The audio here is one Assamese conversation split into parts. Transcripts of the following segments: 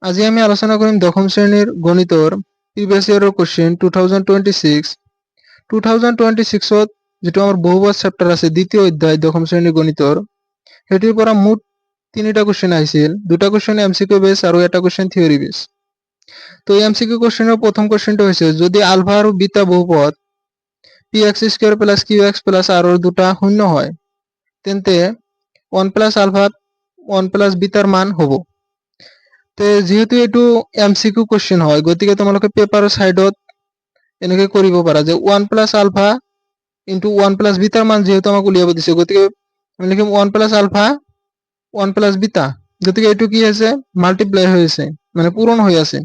আজি আমি আলোচনা কৰিম দশম শ্ৰেণীৰ গণিতৰ প্ৰিভিয়াছ ইয়াৰৰ কুৱেশ্যন 2026ত যিটো আমাৰ বহুপদ চেপ্টাৰ আছে দ্বিতীয় অধ্যায় দশম শ্ৰেণীৰ গণিতৰ সেইটোৰ পৰা মুঠ তিনিটা কুৱেশ্যন আহিছিল, দুটা কুৱেশ্যন এমচিকিউ বেছ আৰু এটা কুৱেশ্যন থিয়ৰী বেছ। তো এমচিকিউ কুৱেশ্যনৰ প্ৰথম কুৱেশ্যনটো হৈছে যদি আলফা আৰু বিটা বহুপদ px² plus qx plus r ৰ দুটা শূন্য হয় তেন্তে 1 প্লাছ আলফা 1 প্লাছ বিটাৰ মান হ'ব। যেহেতু এইটো এমচিকিউ কুৱেশ্যন হয় গতিকে তোমালোকে পেপাৰৰ চাইডত এনেকৈ কৰিব পাৰা যে 1 প্লাছ আলফা ইনটু 1 প্লাছ বিটাৰ মান যেহেতু আমাক উলিয়াব দিছে গতিকে আমি লিখিম 1 প্লাছ আলফা 1 প্লাছ বিটা, গতিকে এইটো কি আছে মাল্টিপ্লাই হৈ আছে মানে পূৰণ হৈ আছে।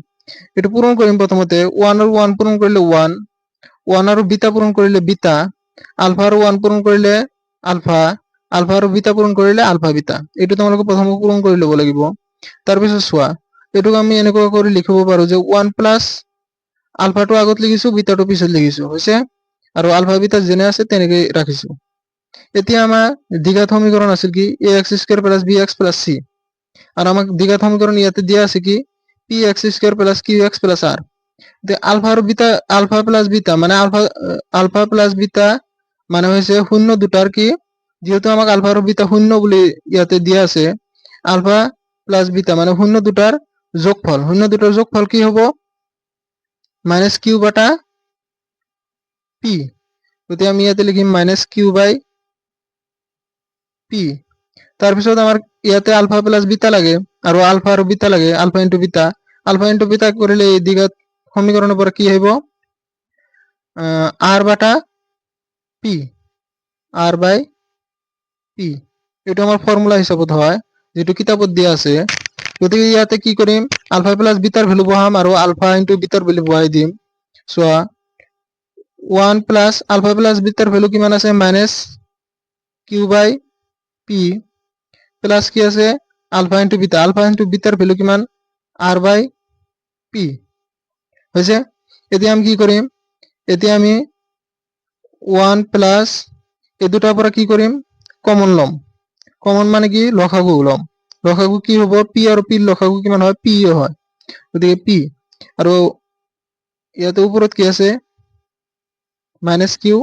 এইটো পূৰণ কৰিম প্ৰথমতে 1 আৰু 1 পূৰণ কৰিলে 1, 1 আৰু বিটা পূৰণ কৰিলে বিটা, আলফা আৰু 1 পূৰণ কৰিলে আলফা, আলফা আৰু বিটা পূৰণ কৰিলে আলফা বিটা। এইটো তোমালোকে প্ৰথমে পূৰণ কৰি ল'ব লাগিব। তাৰপিছত চোৱা এইটোক আমি এনেকুৱা কৰি লিখিব পাৰো যে 1 প্লাছ আলফাটো আগত লিখিছো বিটাটো পিছত লিখিছো হৈছে, আৰু আলফা বিটা যেনে আছে তেনেকৈ ৰাখিছো। এতিয়া আমাৰ দ্বিঘাত সমীকৰণ আছিল কি ax² plus bx plus c, আৰু আমাক দ্বিঘাত সমীকৰণ ইয়াতে দিয়া আছে কি px² plus qx plus r। Alpha আৰু বিটা আলফা প্লাছ বিটা মানে আলফা প্লাছ বিটা মানে হৈছে শূন্য দুটাৰ কি, যেহেতু আমাক আলফা আৰু বিটা শূন্য বুলি ইয়াতে দিয়া আছে, আলফা প্লাছ বিটা মানে শূন্য দুটাৰ যোগফল, শূন্য দুটাৰ যোগফল কি হ'ব মাইনাছ কিউ বাটা পি। গতিকে আমি ইয়াতে লিখিম মাইনাছ কিউ বাই পি। তাৰপিছত আমাৰ ইয়াতে আলফা প্লাছ বিটা লাগে আৰু আলফা আৰু বিটা লাগে, আলফা ইনটু বিটা কৰিলে এই দ্বিঘাত সমীকৰণৰ পৰা কি আহিব R Bata P, R by P. এইটো আমাৰ ফৰ্মুলা হিচাপত হয় যেটো কিতাপত দিয়া আছে। গতিকে ইয়াতে কি কৰিম আলফা প্লাছ বিটাৰ ভ্যালু বহাম আৰু আলফা ইনটু বিটাৰ ভ্যালু বহাই দিম। চোৱা 1 প্লাছ আলফা প্লাছ বিটাৰ ভ্যালু কিমান আছে minus q by p plus কি আছে আলফা ইনটু বিটাৰ ভ্যালু কিমান আৰ বাই পি হৈছে। এতিয়া আমি কি কৰিম, এতিয়া আমি 1 প্লাছ এই দুটাৰ পৰা কি কৰিম কমন ল'ম, কমন মানে কি লসাগু ল'ম। লসাগু কি হ'ব পি আৰু পিৰ লসাগু কিমান হয় পি হয়, গতিকে পি আৰু ইয়াতে ওপৰত কি আছে মাইনাছ কিউ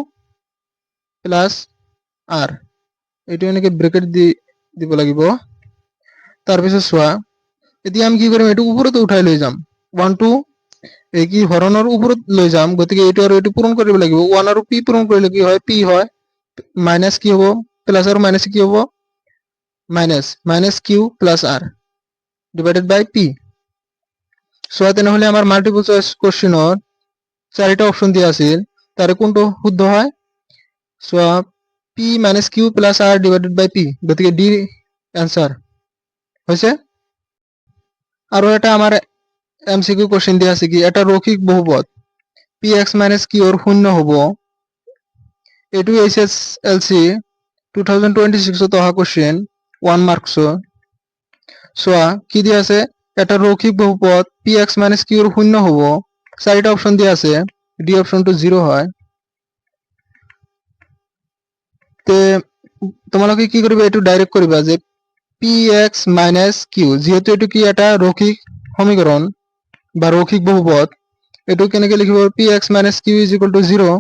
প্লাছ আৰ, এইটো এনেকে ব্ৰেকেট দি দিব লাগিব। তাৰপিছত চোৱা এতিয়া আমি কি কৰিম এইটো ওপৰত উঠাই লৈ যাম, 1 টো এই কি হৰণৰ ওপৰত লৈ যাম, গতিকে এইটো আৰু এইটো পূৰণ কৰিব লাগিব। 1 আৰু পি পূৰণ কৰিলে কি হয় পি হয়, মাইনাছ কি হ'ব প্লাছ আৰু মাইনাছ কি হ'ব minus, minus q plus r divided by p. চোৱা তেনেহ'লে আমাৰ মাল্টিপল চইচ কুৱেশ্যনত চাৰিটা অপশ্যন দিয়া আছিল, তাৰে কোনটো শুদ্ধ হয় চোৱা p minus q plus r divided by p, গতিকে ডি এনচাৰ হৈছে। আৰু এটা আমাৰ এমচিকিউ কুৱেশ্যন দিয়া আছে কি এটা ৰৈখিক বহুপদ px মাইনাছ কিউৰ শূন্য হ'ব। এইটো HSLC 2026ত অহা কুৱেশ্যন 1 মাৰ্কছৰ। চোৱা কি দিয়া আছে এটা ৰৈখিক বহুপদ px মাইনাছ কিউৰ শূন্য হ'ব, চাৰিটা অপশ্যন দিয়া আছে, ডি অপশ্যনটো 0 হয়। তে তোমালোকে কি কৰিবা এইটো ডাইৰেক্ট কৰিবা যে px মাইনাছ কিউ, যিহেতু এইটো কি এটা ৰৈখিক সমীকৰণ বা ৰৈখিক বহুপদ, এইটো কেনেকে লিখিব px minus q is equal to 0।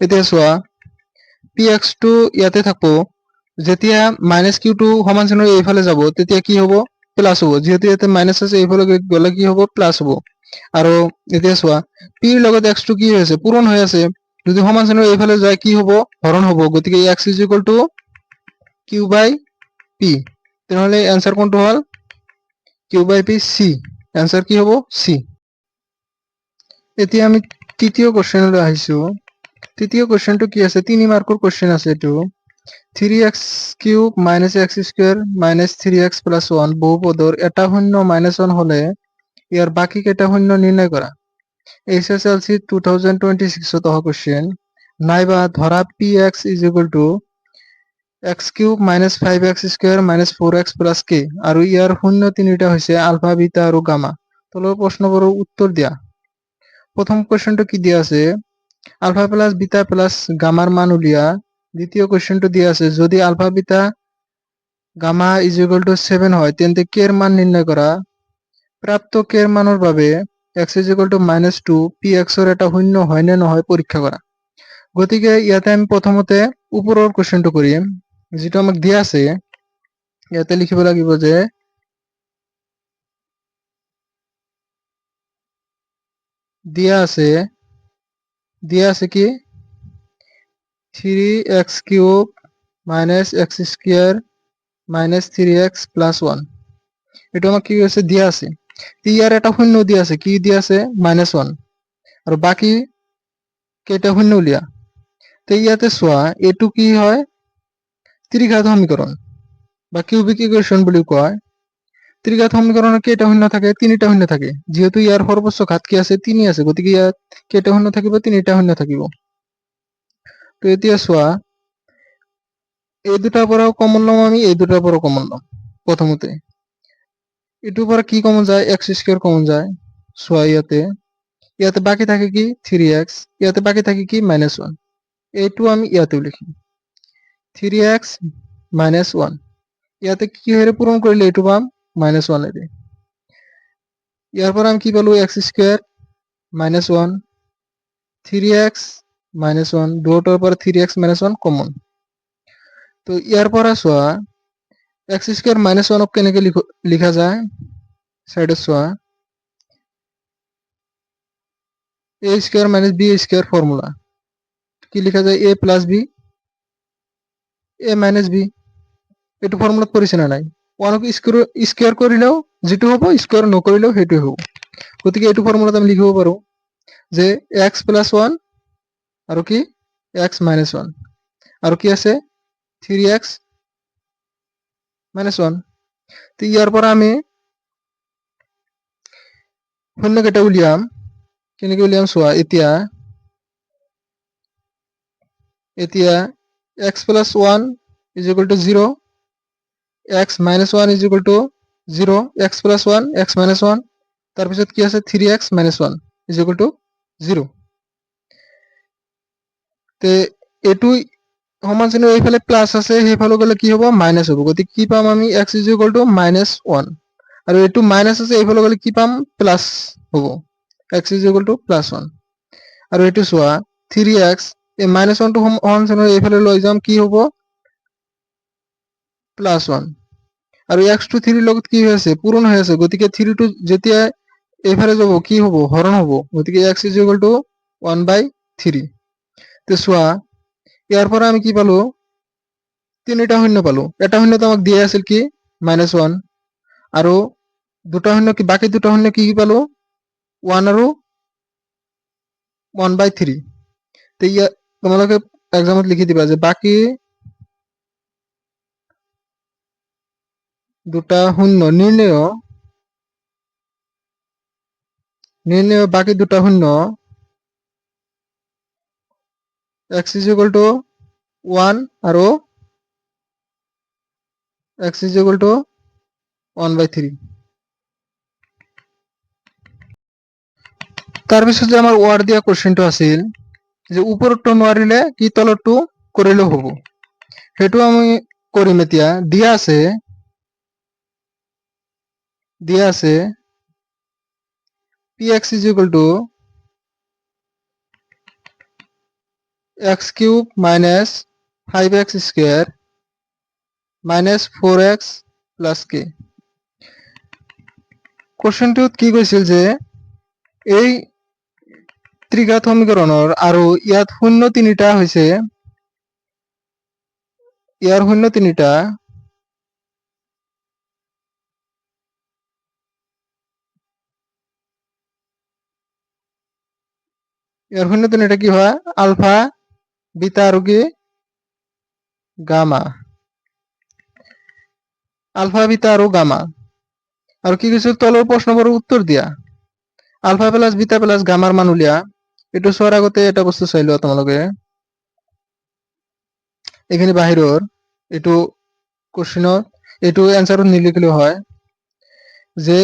এতিয়া চোৱা px টো ইয়াতে থাকব, যেতিয়া মাইনাছ কিউটো সমান চিনৰ এইফালে যাব তেতিয়া কি হ'ব প্লাছ হ'ব, যিহেতু ইয়াতে মাইনাছ আছে এইফালে গ'লে কি হ'ব প্লাছ হ'ব। আৰু এতিয়া চোৱা p ৰ লগত x টো কি হৈ আছে পূৰণ হৈ আছে, যদি সমান চিনৰ এইফালে যায় কি হ'ব হৰণ হ'ব, গতিকে x is equal to q by p. তেনেহ'লে এনচাৰ কোনটো হ'ল q by p c, answer কি হ'ব চি। এতিয়া আমি তৃতীয় কুৱেশ্যনলৈ আহিছো। তৃতীয় কুৱেশ্যনটো কি আছে 3 মাৰ্কৰ কুৱেশ্যন আছে এইটো 3x cube minus x square minus 3x plus 1 বহুপদৰ এটা শূন্য মাইনাছ 1 হ'লে ইয়াৰ বাকী কেইটা শূন্য নিৰ্ণয় কৰা। HSLC 2026ত অহা কুৱেশ্যন, নাইবা ধৰা px is equal two x cube minus 5x square minus 4x plus k, আৰু ইয়াৰ শূন্য তিনিটা হৈছে আলফা বিটা আৰু গামা। তলৰ প্ৰশ্নবোৰৰ উত্তৰ দিয়া। প্ৰথম কুৱেশ্যনটো কি দিয়া আছে আলফা প্লাছ বিটা প্লাছ গামাৰ মান উলিয়া। দ্বিতীয় কুৱেশ্যনটো দিয়া আছে যদি alpha beta gamma is equal to 7 হয় তেন্তে k ৰ মান নিৰ্ণয় কৰা। প্ৰাপ্তকেৰ মানৰ বাবে x is equal two -2 px ৰ এটা শূন্য হয় নে নহয় পৰীক্ষা কৰা। গতিকে ইয়াতে আমি প্ৰথমতে ওপৰৰ কুৱেশ্যনটো কৰিম, যিটো আমাক দিয়া আছে। ইয়াতে লিখিব লাগিব যে দিয়া আছে কি 3x³ - x² - 3x + 1। এইটো আমাক কি হৈছে দিয়া আছে। ইয়াৰ এটা শূন্য দিয়া আছে, কি দিয়া আছে -1, আৰু বাকী কেইটা শূন্য উলিয়া। তো ইয়াতে চোৱা এইটো কি হয় ত্ৰিঘাত সমীকৰণ বা কিউবিক ইকুৱেশ্যন বুলি কয়। ত্ৰিঘাত সমীকৰণৰ কেইটা শূন্য থাকে, তিনিটা শূন্য থাকে। যিহেতু ইয়াৰ সৰ্বোচ্চ ঘাত কি আছে 3 আছে, গতিকে ইয়াত কেইটা শূন্য থাকিব, তিনিটা শূন্য থাকিব। তো এতিয়া চোৱা এই দুটাৰ পৰাও কমন ল'ম আমি, এই দুটাৰ পৰাও কমন ল'ম। প্ৰথমতে এইটোৰ পৰা কি কমন যায়, x² কমন যায়। চোৱা ইয়াতে বাকী থাকে কি 3x, ইয়াতে বাকী থাকে কি -1। এইটো আমি ইয়াতেও লিখিম 3x - 1। ইয়াতে কিহেৰে পূৰণ কৰিলে এইটো পাম -1 এৰে। ইয়াৰ পৰা আমি কি পালো x² - 1, 3x - 1, দুয়োটাৰ পৰা 3x - 1 কমন। তো ইয়াৰ পৰা চোৱা x² - 1ক কেনেকে লিখা যায়, সাইডত চোৱা a² - b² ফৰ্মুলা কি লিখা যায় a + b a - b। এইটো ফৰ্মুলাত পৰিছে না নাই। 1ক স্কয়াৰ কৰিলেও যেটো হ'ব, স্কয়াৰ নকৰিলেও সেইটো হ'ব। গতিকে এইটো ফৰ্মুলাত আমি লিখিব পাৰো যে x + 1 আৰু কি x - 1 আৰু কি আছে 3x - 1। তো ইয়াৰ পৰা আমি শূন্য কেইটা উলিয়াম, কেনেকে উলিয়াম চোৱা এতিয়া x + 1 = 0, x - 1 = 0, x + 1 x - 1, তাৰপিছত কি আছে 3x - 1 = 0। তে এইটো সমান চিহ্ন এইফালে প্লাস আছে, সেইফালে গ'লে কি হ'ব মাইনাস হ'ব। গতিকে কি পাম আমি x = -1, আৰু এইটো মাইনাস আছে, এইফালে গ'লে কি পাম প্লাস হ'ব, x = +1। আৰু এইটো চোৱা 3x, এই -1 টো সমান চিহ্ন এইফালে লৈ যাম, কি হ'ব +1। আৰু x টো 3 লগত কি হৈ আছে পূৰণ হৈ আছে, গতিকে 3 টো যেতিয়া এইফালে যাব কি হ'ব হৰণ হ'ব। গতিকে x = 1/3। তো চোৱা ইয়াৰ পৰা আমি কি পালো, তিনিটা শূন্য পালো। এটা শূন্য আমাক দিয়া আছিল কি -1, আৰু দুটা শূন্য কি, বাকী দুটা শূন্য কি পালো 1 আৰু 1/3। তো তোমালোকে এক্সামত লিখি দিবা যে বাকী দুটা শূন্য নির্ণয় বাকি দুটা শূন্য x = 1 আৰু x = 1/3। তাৰপিছত যে আমাৰ ৱাৰ দিয়া কুৱেশ্যনটো আছিল, যে ওপৰতো নোৱাৰিলে কি তলৰটো কৰিলেও হ'ব। সেইটো আমি কৰিম। এতিয়া দিয়া আছে px = x³ - 5x² - 4x + k। কুৱেশ্যনটোত কি কৈছিল যে এই ত্ৰিঘাত সমীকৰণৰ আৰু ইয়াত শূন্য তিনিটা হৈছে, ইয়াৰ শূন্য তিনিটা কি হয় আলফা, বিটা আৰু কি গামা। আলফা, বিটা আৰু গামা। আৰু কি কৈছিল তলৰ প্ৰশ্নবোৰৰ উত্তৰ দিয়া। আলফা + বিটা + গামাৰ মান উলিয়া। এইটো চোৱাৰ আগতে এটা বস্তু চাই লোৱা তোমালোকে, এইখিনি বাহিৰৰ এইটো কুৱেশ্যনৰ এইটো এনসাৰত নিলিখিলেও হয়, যে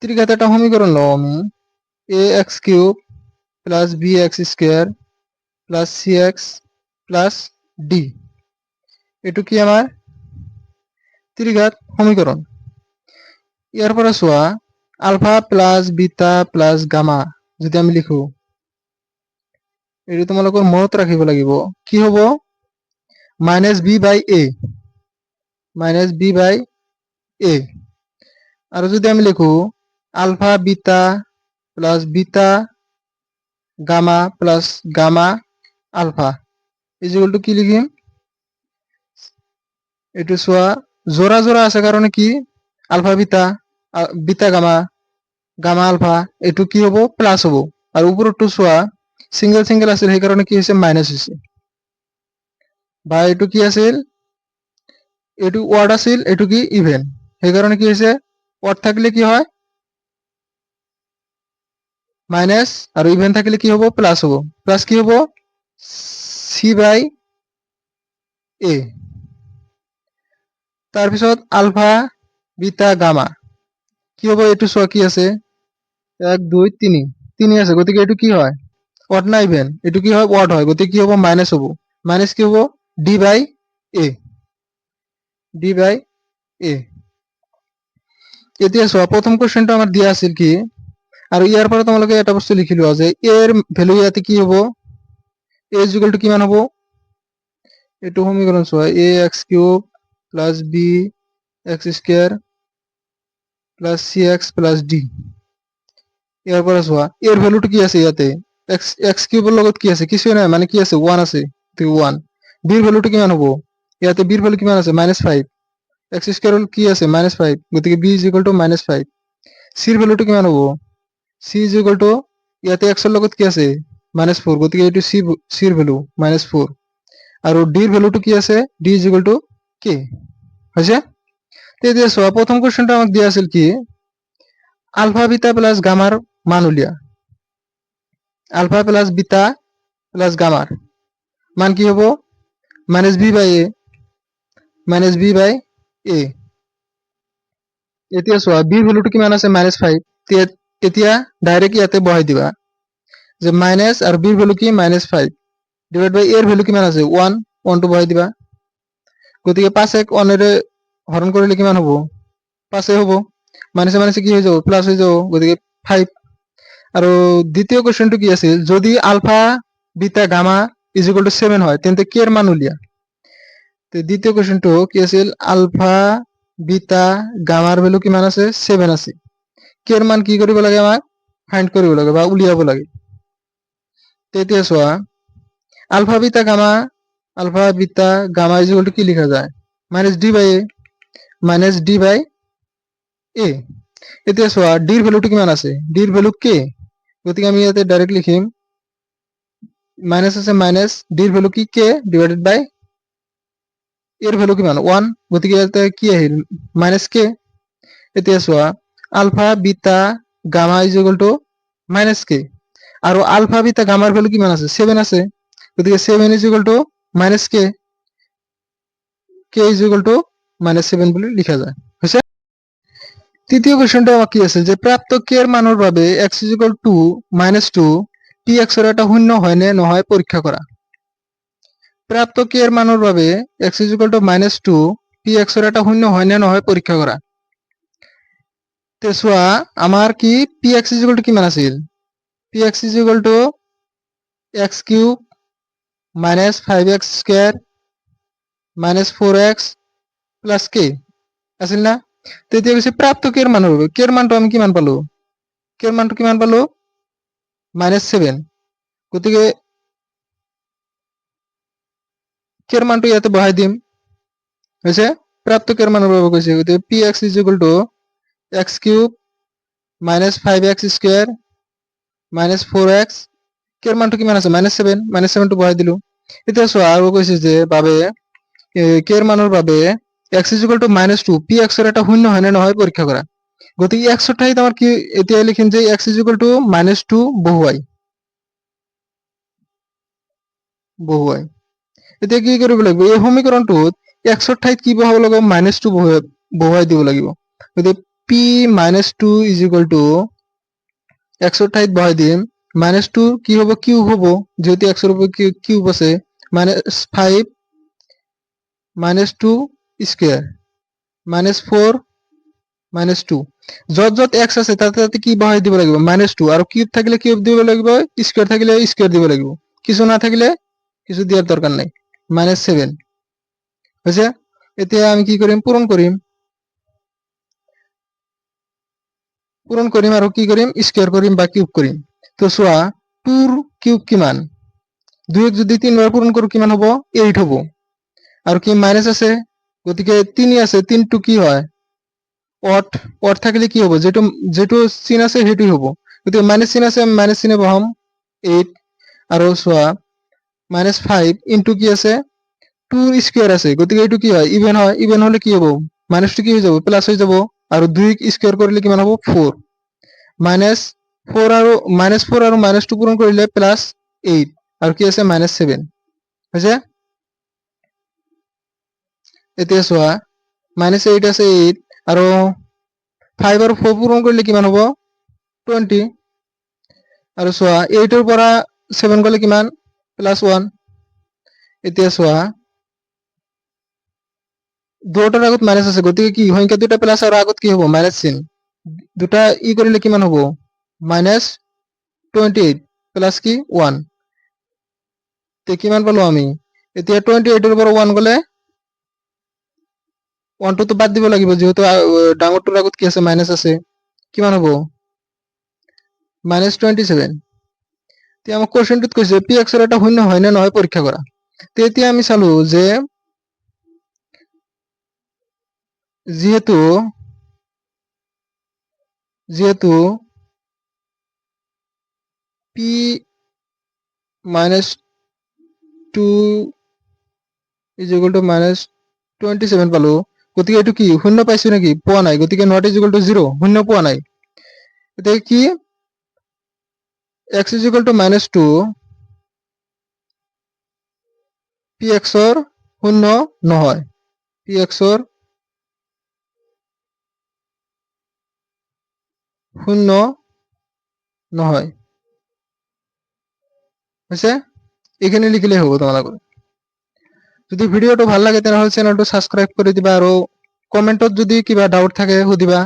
ত্ৰিঘাত এটা সমীকৰণ লওঁ আমি ax³ + bx² + cx + d। এইটো কি আমাৰ ত্ৰিঘাত সমীকৰণ। ইয়াৰ পৰা চোৱা alpha plus beta plus gamma যদি আমি লিখো, এইটো তোমালোকৰ মনত ৰাখিব লাগিব। কি হ'ব? Minus b by a, minus b by a. আৰু যদি আমি লিখো alpha beta plus beta gamma plus gamma alpha is equal to কি লিখিম? এইটো চোৱা জোৰা জোৰা আছে কাৰণে কি alpha beta beta gamma gamma alpha এইটো কি হ'ব? প্লাস হ'ব। আৰু ওপৰতো চোৱা সিঙ্গেল সিঙ্গেল আছিল সেইকাৰণে কি হৈছে? মাইনাস হৈছে। বা এইটো কি আছিল? এইটো ওয়াৰ্ড আছিল, এইটো কি ইভেন, সেইকাৰণে কি হৈছে? ওয়াৰ্ড থাকলে কি হয়? মাইনাস, আৰু ইভেন থাকিলে কি হ'ব? প্লাস হ'ব। প্লাস কি হ'ব? সি বাই এ। তাৰপিছত আলফা বিটা গামা কি হ'ব? এইটো চোৱা কি আছে? 1 2 3 3 আছে, গতিকে এইটো কি হয়? ওয়ার্ড না ইভেন? এইটো কি হয়? ওয়ার্ড হয়, গতিকে কি হ'ব? মাইনাস হ'ব। মাইনাস কি হ'ব? D by A, D by a. এতিয়া চোৱা প্ৰথম কোৱেশ্চনটো আমাৰ দিয়া আছিল কি, আৰু ইয়াৰ পৰা তোমালোকে এটা বস্তু লিখি লোৱা যে এ এর ভ্যালু ইয়াতে কি হ'ব? এ ইজ ইকুয়াল টু কিমান হ'ব? এইটো সমীকৰণ চোৱা, a x cube plus b x square plus c x plus d. ইয়াৰ পৰা চোৱা এৰ ভ্যালুটো কি আছে ইয়াতে? এক্স এক্স কিউবৰ লগত কি আছে? কিছুই নাই, মানে কি আছে? 1 আছে, তো 1। বিৰ ভ্যালুটো কিমান হ'ব? ইয়াতে বিৰ ভ্যালু কিমান আছে? -5। এক্স স্কয়ার কি আছে? -5, গতিকে বি ইজ ইকুয়াল টু -5। সির ভ্যালুটো কিমান হ'ব? সি ইজ ইকুয়াল টু ইয়াতে এক্সৰ লগত কি আছে? -4, গতিকে এইটো সি সিৰ ভ্যালু -4। আৰু ডিৰ ভ্যালুটো কি আছে? ডি ইজ ইকুয়াল টু কে। হৈছে? তেতিয়া চোৱা প্ৰথম কোৱেশ্চনটো আমাক দিয়া আছিল কি আলফা বিটা প্লাস গামাৰ মান উলিয়া। আলফা প্লাস বিটা প্লাস গামার মান কি হ'ব? Minus B by a, minus B by a. এতিয়া চোৱা বিৰ ভ্যালুটো কিমান আছে? -5। এতিয়া ডাইৰেক্ট ইয়াতে বহাই দিবা যে মাইনাস আৰু বিৰ ভ্যালু কি? -5 ডিভাইড বাই এর ভ্যালু কিমান আছে? 1, 1টো বহাই দিবা। গতিকে 5 এক 1 এৰে হৰণ কৰিলে কিমান হ'ব? 5 হ'ব। মাইনাসে মাইনাসে কি হৈ যাব? প্লাস হৈ যাব, গতিকে 5। আৰু দ্বিতীয় কোৱেশ্চনটো কি আছিল? যদি alpha beta gamma is equal to 7 হয় তেন্তে কে এর মান উলিয়া। তো দ্বিতীয় কোৱেশ্চনটো কি আছিল? আলফা বিটা গামাৰ ভ্যালু কিমান আছে? 7 আছে। কে এৰ মান কি কৰিব লাগে? আমাক ফাইন্ড কৰিব লাগে বা উলিয়াব লাগে। তেতিয়া চোৱা alpha beta gamma is equal to কি লিখা যায়? Minus d by a, minus d by a. এতিয়া চোৱা ডিৰ ভ্যালুটো কিমান আছে? ডিৰ ভ্যালু কে, গতিকে আমি ইয়াতে ডাইৰেক্ট লিখিম মাইনাস আছে মাইনাস ডিৰ ভ্যালু কি? কে ডিভাইডেড বাই এর ভ্যালু কিমান? 1, গতিকে ইয়াতে কি আহিল? Minus k. এতিয়া চোৱা alpha beta gamma is equal to minus k, আৰু আলফা বিটা গামাৰ ভ্যালু কিমান আছে? 7 আছে, গতিকে 7 is equal to minus K, K is equal to -7 বুলি লিখা যায়। হৈছে? তৃতীয় কোৱেশ্চনটো আমাক কি আছে যে প্ৰাপ্ত কে এৰ মানৰ বাবে x is equal two -2 P x এৰ এটা শূন্য হয় নে নহয় পৰীক্ষা কৰা। প্ৰাপ্ত কে এৰ মানৰ বাবে x is equal two -2 P x এৰ এটা শূন্য হয় নে নহয় পৰীক্ষা কৰা। তে চোৱা আমাৰ কি p x is equal to কিমান আছিল? P x is equal to x cube minus 5x square minus 4x plus k আছিল না। তেতিয়া কৈছে প্ৰাপ্ত কে এর মান হবে। কে এর মানটো আমি কিমান পালো? কে এর মানটো কিমান পালো? -7, গতিকে কে এর মানটো ইয়াতে বহাই দিম। হৈছে? প্ৰাপ্ত কে এৰ মানৰ বাবে কৈছে, গতিকে P x is equal to x cube minus 5x square minus 4x, কে এর মানটো কিমান আছে? -7, -7টো বহাই দিলো। এতিয়া চোৱা আৰু কৈছে যে বাবে কে এৰ মানৰ বাবে x is equal two -2 P x এৰ এটা শূন্য হয় নে নহয় পৰীক্ষা কৰা। গতিকে x এৰ ঠাইত আমাৰ কি এতিয়া লিখিম যে x ইজ ইকুয়াল টু -2 বহুৱাই। এতিয়া কি কৰিব লাগিব? এই সমীকৰণটোত x এৰ ঠাইত কি বহাব লাগিব? -2 বহুৱাই দিব লাগিব। গতিকে p -2 is equal two x এর ঠাইত বহাই দিম -2 কি হ'ব? কিউব হ'ব, যেহেতু x এর উপর কিউব আছে, -5 -2 স্কয়ার -4 -2 য'ত য'ত এক্স আছে তাতে তাতে কি বহাই দিব লাগিব -2 আৰু কিউব থাকিলে কিউব দিব লাগিব, স্কোয়ার থাকিলে স্কোয়ার দিব লাগিব, কিছু না থাকিলে কিছু দিয়ার দরকার নাই। -7 হয়েছে। এতিয়া আমি কি কৰিম, পূৰণ কৰিম আৰু কি কৰিম, স্কোয়াৰ কৰিম বা কিউব কৰিম। তো চোৱা 2 ৰ কিউব কিমান, 2 যদি 3 বাৰ পূৰণ কৰো কিমান হ'ব, 8 হ'ব। আৰু কি মাইনাস আছে, গতিকে 3 আছে, 3টো কি হয় অড, অড থাকিলে কি হ'ব, যেটো যেটো চিন আছে সেইটোই হ'ব। গতিকে মাইনাস চিন আছে, মাইনাস চিনে বহাম 8। আৰু চোৱা -5 ইনটু কি আছে 2 স্কোয়ার আছে, গতিকে এইটো কি হয়, ইভেন হয়। ইভেন হলে কি হ'ব, মাইনাসটো কি হৈ যাব, প্লাস হৈ যাব। আৰু 2 স্কোয়াৰ কৰিলে কিমান হ'ব 4। -4 আৰু -4 আৰু -2 পূৰণ কৰিলে +8 আৰু কি আছে -7 হৈছে। এতিয়া চোৱা -8 আছে 8 আৰু 5 আৰু 4 পূৰণ কৰিলে কিমান হ'ব 20। আৰু চোৱা 8 ৰ পৰা 7 গ'লে কিমান +1। এতিয়া চোৱা দুটাৰ আগত মাইনাস আছে, গতিকে কি সংখ্যা দুটা প্লাস আৰু আগত কি হ'ব মাইনাস চিন, দুটা কৰিলে কিমান হ'ব -28 প্লাস কি 1। তে কিমান পালো আমি, এতিয়া 28 ৰ পৰা 1 গ'লে 1টো তো বাদ দিব লাগিব, যেহেতু ডাঙৰটোৰ আগত কি আছে মাইনাস আছে, কিমান হ'ব -27। এতিয়া আমাক কোৱেশ্চনটোত কৈছে পি এক্সৰ এটা শূন্য হয় নে নহয় পৰীক্ষা কৰা। তে এতিয়া আমি চালো যে যেহেতু পি -2 ইজ ইকুয়াল টু -27 পালো, গতিকে এইটো কি শূন্য পাইছো নেকি, পোৱা নাই, গতিকে নট ইজ ইকুয়াল টু 0, শূন্য পোৱা নাই। এতিয়া কি x is equal two -2 P এক্সৰ শূন্য নহয়, পি এক্সৰ শূন্য নহয় হৈছে। এইখিনি লিখিলে হ'ব তোমালোকৰ। যদি ভিডিঅ'টো ভাল লাগে তেনেহ'লে চেনেলটো ছাবস্ক্ৰাইব কৰি দিবা আৰু কমেণ্টত যদি কিবা ডাউট থাকে সুধিবা।